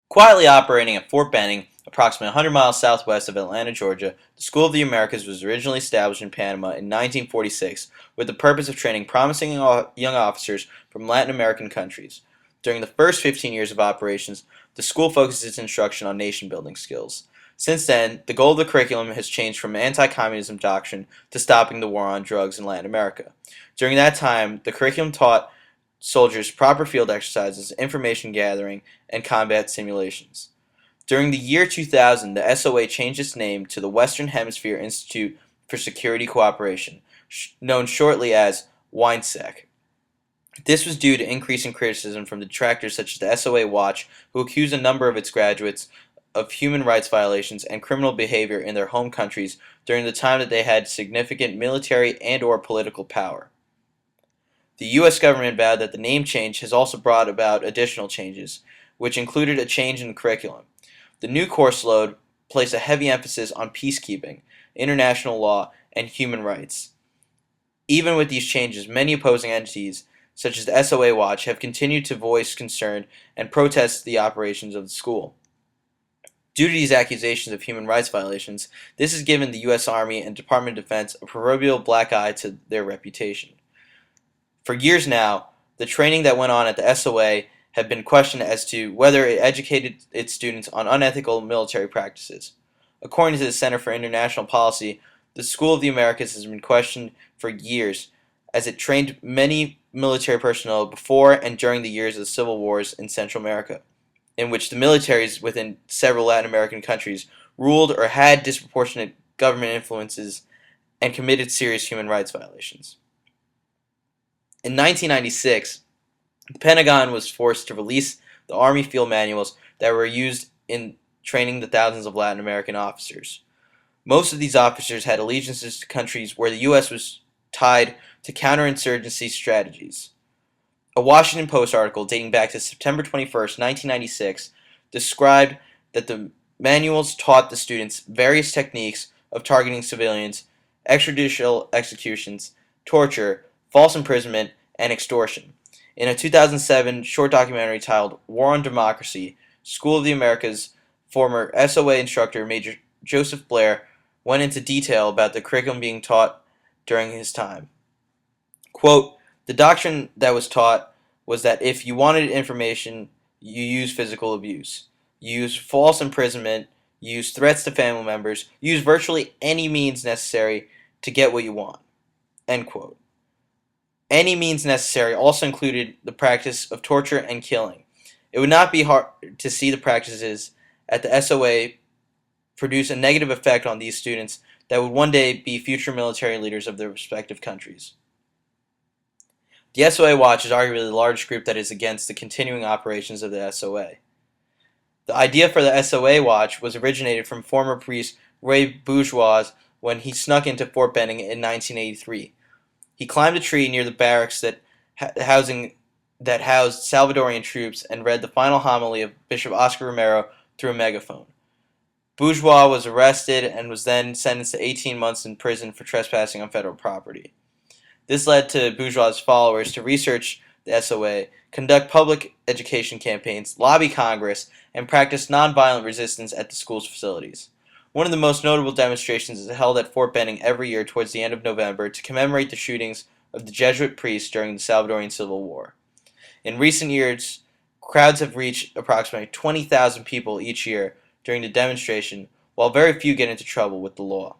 Quietly operating at Fort Benning, approximately 100 miles southwest of Atlanta, Georgia, the School of the Americas was originally established in Panama in 1946 with the purpose of training promising young officers from Latin American countries. During the first 15 years of operations, the school focused its instruction on nation-building skills. Since then, the goal of the curriculum has changed from anti-communism doctrine to stopping the war on drugs in Latin America. During that time, the curriculum taught soldiers proper field exercises, information gathering, and combat simulations. During the year 2000, the SOA changed its name to the Western Hemisphere Institute for Security Cooperation, known shortly as WINSEC. This was due to increasing criticism from detractors such as the SOA Watch, who accused a number of its graduates of human rights violations and criminal behavior in their home countries during the time that they had significant military and/or political power. The U.S. government vowed that the name change has also brought about additional changes, which included a change in the curriculum. The new course load placed a heavy emphasis on peacekeeping, international law, and human rights. Even with these changes, many opposing entities, such as the SOA Watch, have continued to voice concern and protest the operations of the school. Due to these accusations of human rights violations, this has given the U.S. Army and Department of Defense a proverbial black eye to their reputation. For years now, the training that went on at the SOA have been questioned as to whether it educated its students on unethical military practices. According to the Center for International Policy, the School of the Americas has been questioned for years as it trained many military personnel before and during the years of the civil wars in Central America, in which the militaries within several Latin American countries ruled or had disproportionate government influences and committed serious human rights violations. In 1996, the Pentagon was forced to release the Army field manuals that were used in training the thousands of Latin American officers. Most of these officers had allegiances to countries where the U.S. was tied to counterinsurgency strategies. A Washington Post article dating back to September 21, 1996, described that the manuals taught the students various techniques of targeting civilians, extrajudicial executions, torture, false imprisonment, and extortion. In a 2007 short documentary titled War on Democracy, School of the Americas former SOA instructor Major Joseph Blair went into detail about the curriculum being taught during his time. Quote, the doctrine that was taught was that if you wanted information, you use physical abuse. You use false imprisonment, you use threats to family members, you use virtually any means necessary to get what you want. End quote. Any means necessary also included the practice of torture and killing. It would not be hard to see the practices at the SOA produce a negative effect on these students that would one day be future military leaders of their respective countries. The SOA Watch is arguably the largest group that is against the continuing operations of the SOA. The idea for the SOA Watch was originated from former priest Ray Bourgeois when he snuck into Fort Benning in 1983. He climbed a tree near the barracks that housed Salvadorian troops and read the final homily of Bishop Oscar Romero through a megaphone. Bourgeois was arrested and was then sentenced to 18 months in prison for trespassing on federal property. This led to Bourgeois' followers to research the SOA, conduct public education campaigns, lobby Congress, and practice nonviolent resistance at the school's facilities. One of the most notable demonstrations is held at Fort Benning every year towards the end of November to commemorate the shootings of the Jesuit priests during the Salvadorian Civil War. In recent years, crowds have reached approximately 20,000 people each year during the demonstration, while very few get into trouble with the law.